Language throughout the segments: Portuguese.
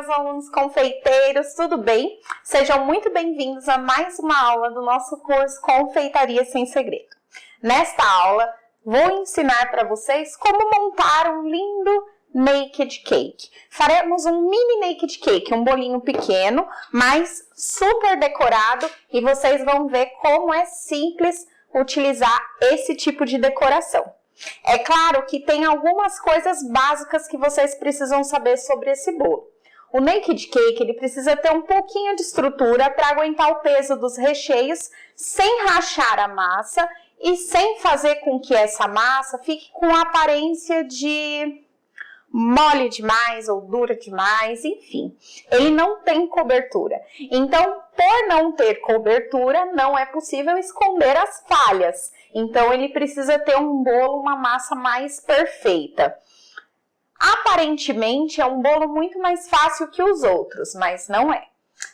meus alunos confeiteiros, tudo bem? Sejam muito bem-vindos a mais uma aula do nosso curso Confeitaria Sem Segredo. Nesta aula, vou ensinar para vocês como montar um lindo naked cake. Faremos um mini naked cake, um bolinho pequeno, mas super decorado, e vocês vão ver como é simples utilizar esse tipo de decoração. É claro que tem algumas coisas básicas que vocês precisam saber sobre esse bolo. O naked cake ele precisa ter um pouquinho de estrutura para aguentar o peso dos recheios sem rachar a massa e sem fazer com que essa massa fique com a aparência de mole demais ou dura demais, enfim. Ele não tem cobertura. Então, por não ter cobertura, não é possível esconder as falhas. Então, ele precisa ter um bolo, uma massa mais perfeita. Aparentemente, é um bolo muito mais fácil que os outros, mas não é.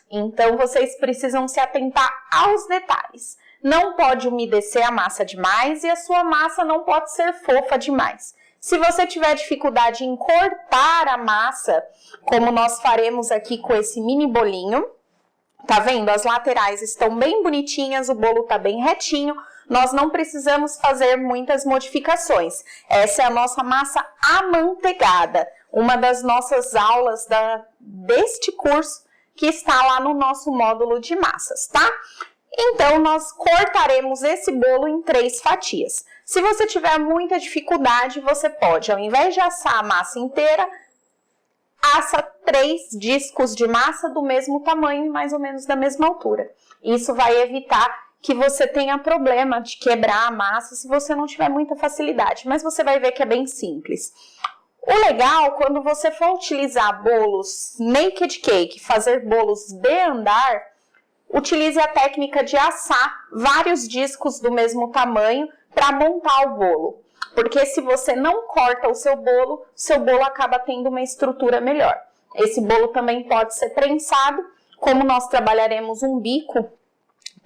Então, vocês precisam se atentar aos detalhes. Não pode umedecer a massa demais e a sua massa não pode ser fofa demais. Se você tiver dificuldade em cortar a massa, como nós faremos aqui com esse mini bolinho, tá vendo? As laterais estão bem bonitinhas, o bolo tá bem retinho, nós não precisamos fazer muitas modificações. Essa é a nossa massa amanteigada, uma das nossas aulas deste curso que está lá no nosso módulo de massas, tá? Então, nós cortaremos esse bolo em 3 fatias. Se você tiver muita dificuldade, você pode, ao invés de assar a massa inteira, assa 3 discos de massa do mesmo tamanho e mais ou menos da mesma altura. Isso vai evitar que você tenha problema de quebrar a massa se você não tiver muita facilidade, mas você vai ver que é bem simples. O legal, quando você for utilizar bolos naked cake, fazer bolos de andar, utilize a técnica de assar vários discos do mesmo tamanho para montar o bolo. Porque se você não corta o seu bolo acaba tendo uma estrutura melhor. Esse bolo também pode ser prensado, como nós trabalharemos um bico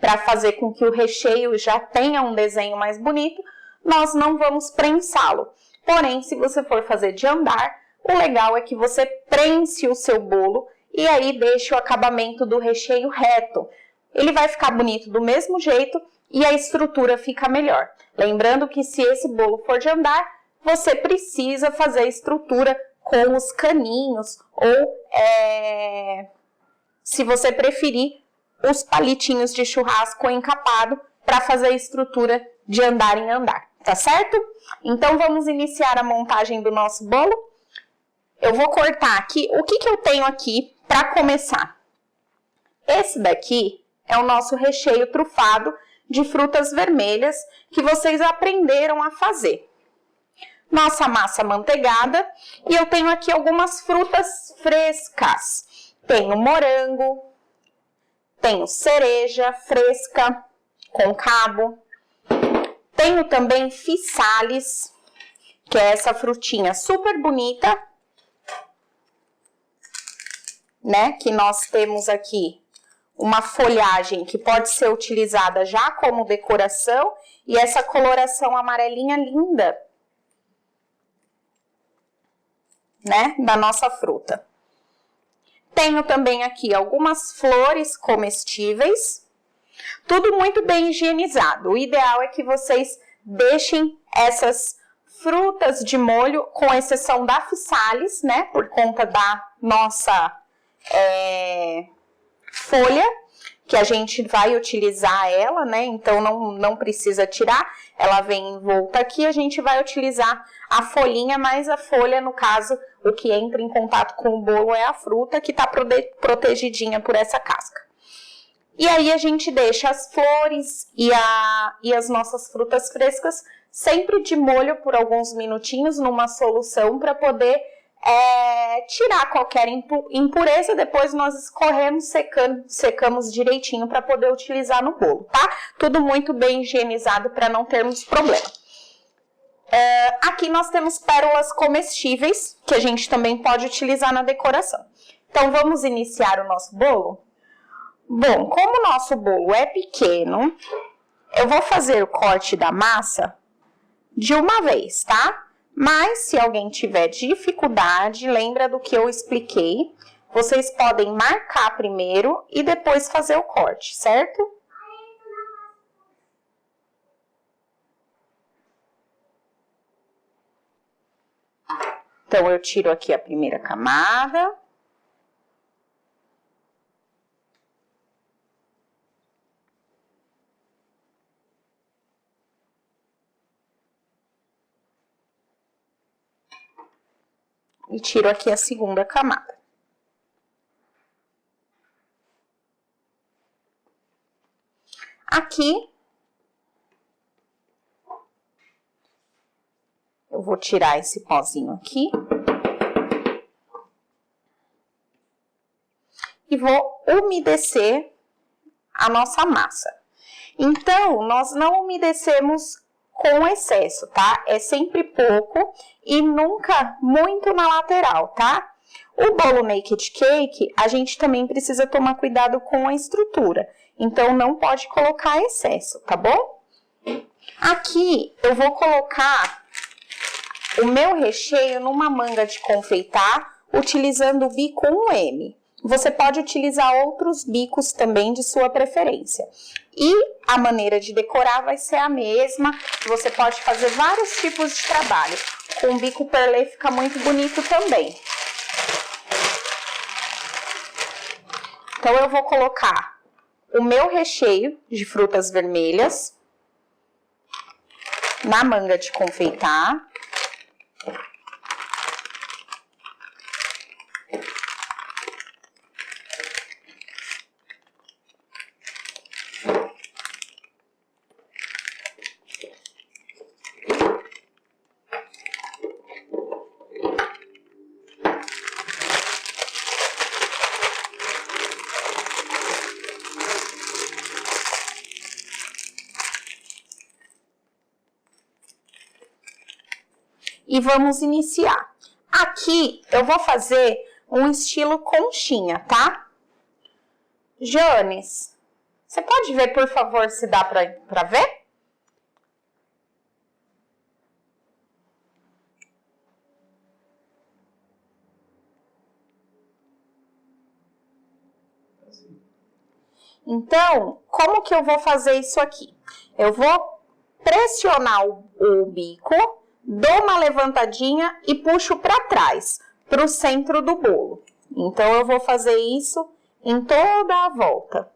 para fazer com que o recheio já tenha um desenho mais bonito, nós não vamos prensá-lo. Porém, se você for fazer de andar, o legal é que você prense o seu bolo e aí deixe o acabamento do recheio reto. Ele vai ficar bonito do mesmo jeito e a estrutura fica melhor. Lembrando que se esse bolo for de andar, você precisa fazer a estrutura com os caninhos ou, se você preferir, os palitinhos de churrasco encapado para fazer a estrutura de andar em andar, tá certo? Então, vamos iniciar a montagem do nosso bolo. Eu vou cortar aqui, o que eu tenho aqui para começar? Esse daqui é o nosso recheio trufado de frutas vermelhas que vocês aprenderam a fazer. Nossa massa amanteigada e eu tenho aqui algumas frutas frescas. Tenho morango, tenho cereja fresca com cabo, tenho também physalis, que é essa frutinha super bonita, né? Que nós temos aqui uma folhagem que pode ser utilizada já como decoração e essa coloração amarelinha linda, né, da nossa fruta. Tenho também aqui algumas flores comestíveis, tudo muito bem higienizado. O ideal é que vocês deixem essas frutas de molho, com exceção da physalis, né, por conta da nossa folha, que a gente vai utilizar ela, né? Então, não precisa tirar. Ela vem envolta aqui, a gente vai utilizar a folhinha, mas a folha, no caso, o que entra em contato com o bolo é a fruta, que tá protegidinha por essa casca. E aí, a gente deixa as flores e as nossas frutas frescas sempre de molho por alguns minutinhos numa solução para poder tirar qualquer impureza. Depois nós escorremos, secamos direitinho para poder utilizar no bolo, tá? Tudo muito bem higienizado para não termos problema. Aqui nós temos pérolas comestíveis, que a gente também pode utilizar na decoração. Então, vamos iniciar o nosso bolo? Bom, como o nosso bolo é pequeno, eu vou fazer o corte da massa de uma vez, tá? Mas, se alguém tiver dificuldade, lembra do que eu expliquei, vocês podem marcar primeiro e depois fazer o corte, certo? Então, eu tiro aqui a primeira camada. E tiro aqui a segunda camada. Aqui, eu vou tirar esse pozinho aqui. E vou umedecer a nossa massa. Então, nós não umedecemos com excesso, tá? É sempre pouco e nunca muito na lateral, tá? O bolo Naked Cake, a gente também precisa tomar cuidado com a estrutura. Então, não pode colocar excesso, tá bom? Aqui, eu vou colocar o meu recheio numa manga de confeitar, utilizando o bico 1M. Você pode utilizar outros bicos também de sua preferência. E a maneira de decorar vai ser a mesma. Você pode fazer vários tipos de trabalho. Com o bico perlê fica muito bonito também. Então, eu vou colocar o meu recheio de frutas vermelhas na manga de confeitar. E vamos iniciar. Aqui eu vou fazer um estilo conchinha, tá? Jones, você pode ver, por favor, se dá pra ver? Então, como que eu vou fazer isso aqui? Eu vou pressionar o bico, dou uma levantadinha e puxo para trás, para o centro do bolo. Então, eu vou fazer isso em toda a volta.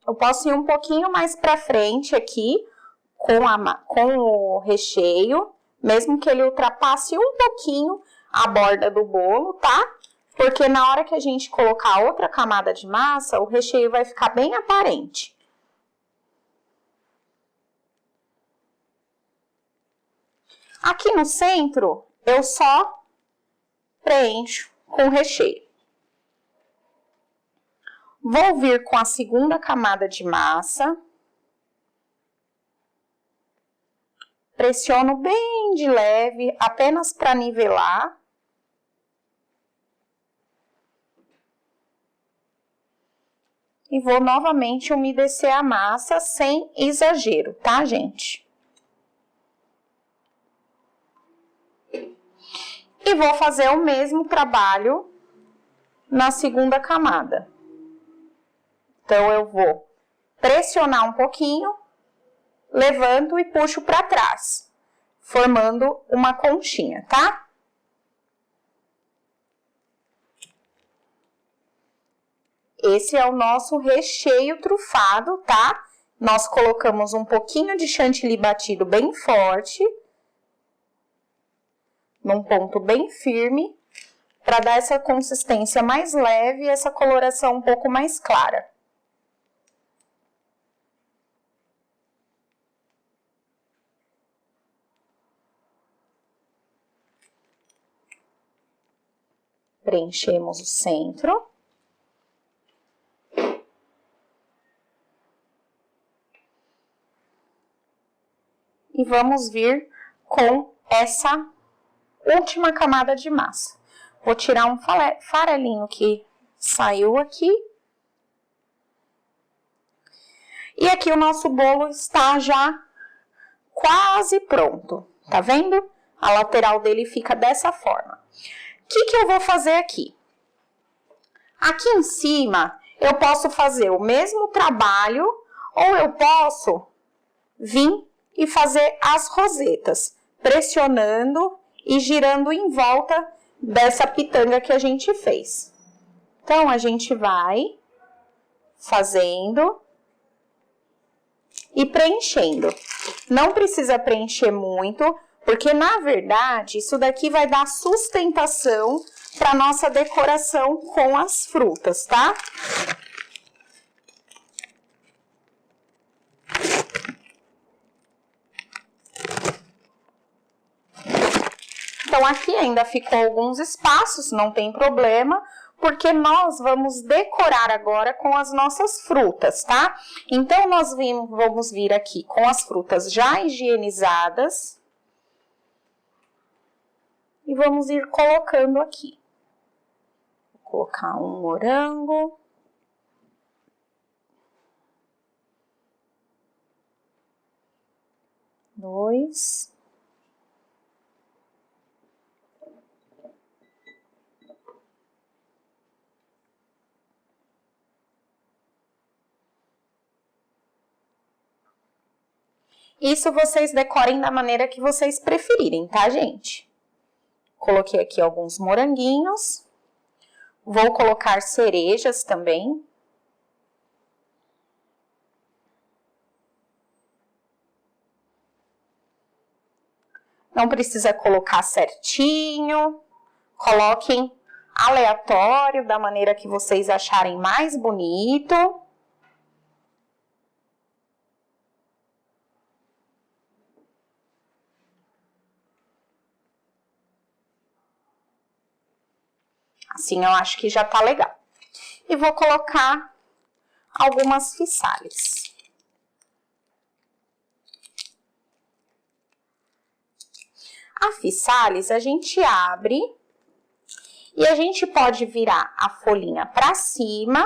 Eu posso ir um pouquinho mais para frente aqui com o recheio, mesmo que ele ultrapasse um pouquinho a borda do bolo, tá? Porque na hora que a gente colocar outra camada de massa, o recheio vai ficar bem aparente. Aqui no centro, eu só preencho com o recheio. Vou vir com a segunda camada de massa. Pressiono bem de leve, apenas para nivelar. E vou novamente umedecer a massa sem exagero, tá, gente? E vou fazer o mesmo trabalho na segunda camada. Então, eu vou pressionar um pouquinho, levanto e puxo para trás, formando uma conchinha, tá? Esse é o nosso recheio trufado, tá? Nós colocamos um pouquinho de chantilly batido bem forte, num ponto bem firme, para dar essa consistência mais leve e essa coloração um pouco mais clara. Preenchemos o centro. E vamos vir com essa última camada de massa. Vou tirar um farelinho que saiu aqui. E aqui o nosso bolo está já quase pronto, tá vendo? A lateral dele fica dessa forma. O que eu vou fazer aqui? Aqui em cima, eu posso fazer o mesmo trabalho, ou eu posso vir e fazer as rosetas, pressionando e girando em volta dessa pitanga que a gente fez. Então, a gente vai fazendo e preenchendo. Não precisa preencher muito, porque na verdade isso daqui vai dar sustentação para nossa decoração com as frutas, tá? Então aqui ainda ficou alguns espaços, não tem problema, porque nós vamos decorar agora com as nossas frutas, tá? Então, nós vamos vir aqui com as frutas já higienizadas e vamos ir colocando aqui. Vou colocar um morango. Dois. Isso vocês decorem da maneira que vocês preferirem, tá, gente? Coloquei aqui alguns moranguinhos. Vou colocar cerejas também. Não precisa colocar certinho. Coloquem aleatório, da maneira que vocês acharem mais bonito. Assim, eu acho que já tá legal. E vou colocar algumas fissales. A fissales a gente abre e a gente pode virar a folhinha pra cima.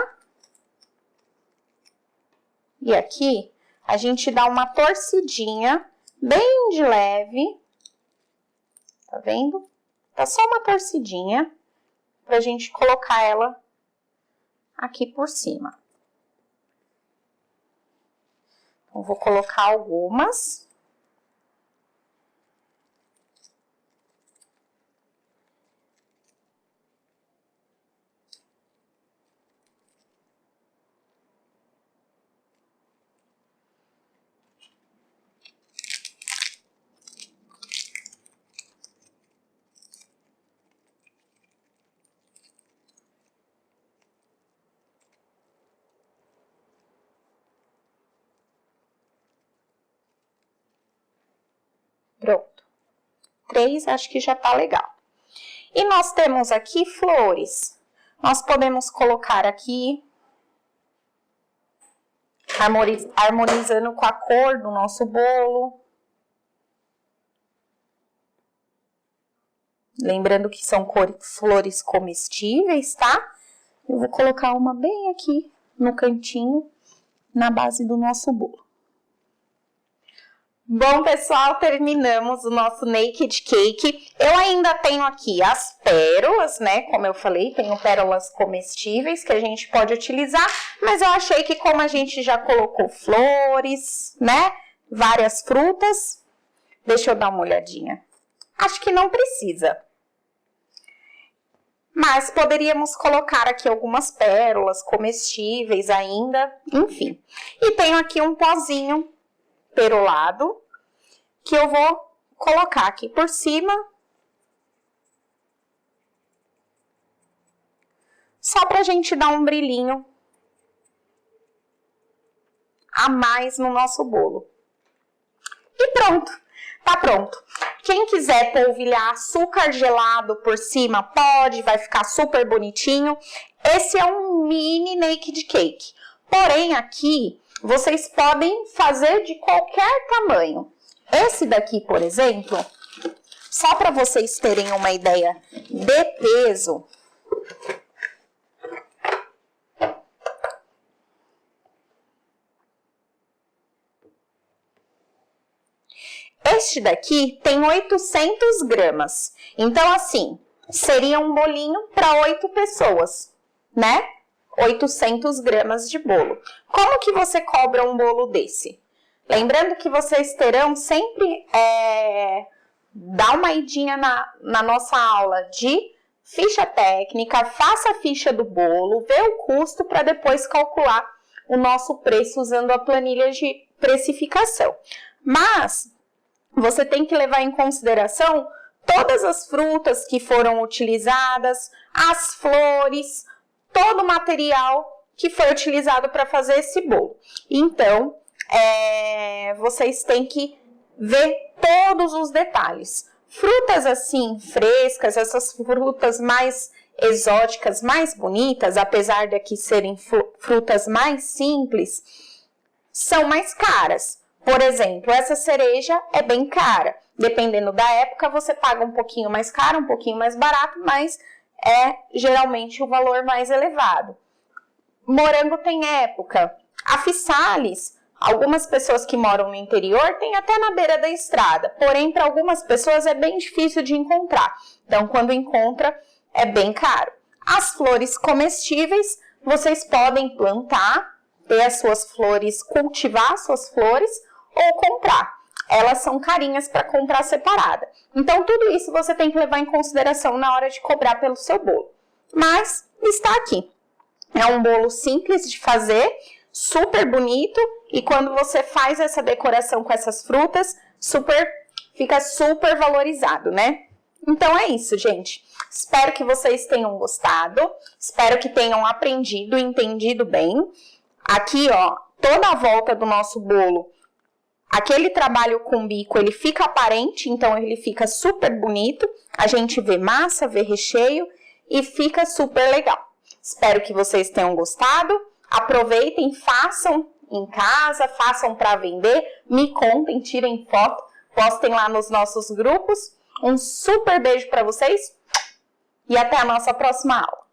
E aqui a gente dá uma torcidinha bem de leve. Tá vendo? Tá só uma torcidinha. Pra gente colocar ela aqui por cima. Então, vou colocar algumas. Pronto. 3, acho que já tá legal. E nós temos aqui flores. Nós podemos colocar aqui, harmonizando com a cor do nosso bolo. Lembrando que são flores comestíveis, tá? Eu vou colocar uma bem aqui no cantinho, na base do nosso bolo. Bom, pessoal, terminamos o nosso Naked Cake. Eu ainda tenho aqui as pérolas, né? Como eu falei, tenho pérolas comestíveis que a gente pode utilizar. Mas eu achei que como a gente já colocou flores, né? Várias frutas. Deixa eu dar uma olhadinha. Acho que não precisa. Mas poderíamos colocar aqui algumas pérolas comestíveis ainda, enfim. E tenho aqui um pozinho perolado, que eu vou colocar aqui por cima, só pra gente dar um brilhinho a mais no nosso bolo. E pronto, tá pronto. Quem quiser polvilhar açúcar gelado por cima, pode, vai ficar super bonitinho. Esse é um mini Naked Cake, porém aqui vocês podem fazer de qualquer tamanho. Esse daqui, por exemplo, Só para vocês terem uma ideia de peso, este daqui tem 800 gramas. Então, assim, seria um bolinho para 8 pessoas, né? 800 gramas de bolo. Como que você cobra um bolo desse? Lembrando que vocês terão sempre, dá uma idinha na nossa aula de ficha técnica, faça a ficha do bolo, vê o custo para depois calcular o nosso preço usando a planilha de precificação. Mas você tem que levar em consideração todas as frutas que foram utilizadas, as flores, todo o material que foi utilizado para fazer esse bolo. Então, vocês têm que ver todos os detalhes. Frutas assim, frescas, essas frutas mais exóticas, mais bonitas, apesar de aqui serem frutas mais simples, são mais caras. Por exemplo, essa cereja é bem cara. Dependendo da época, você paga um pouquinho mais caro, um pouquinho mais barato, mas é geralmente o valor mais elevado. Morango tem época. A Physalis, algumas pessoas que moram no interior tem até na beira da estrada. Porém, para algumas pessoas é bem difícil de encontrar. Então, quando encontra, é bem caro. As flores comestíveis, vocês podem plantar, ter as suas flores, cultivar as suas flores ou comprar. Elas são carinhas para comprar separada. Então, tudo isso você tem que levar em consideração na hora de cobrar pelo seu bolo. Mas está aqui. É um bolo simples de fazer, super bonito. E quando você faz essa decoração com essas frutas, fica super valorizado, né? Então é isso, gente. Espero que vocês tenham gostado. Espero que tenham aprendido e entendido bem. Aqui, ó, toda a volta do nosso bolo, aquele trabalho com bico, ele fica aparente, então ele fica super bonito. A gente vê massa, vê recheio e fica super legal. Espero que vocês tenham gostado. Aproveitem, façam em casa, façam para vender, me contem, tirem foto, postem lá nos nossos grupos. Um super beijo para vocês e até a nossa próxima aula.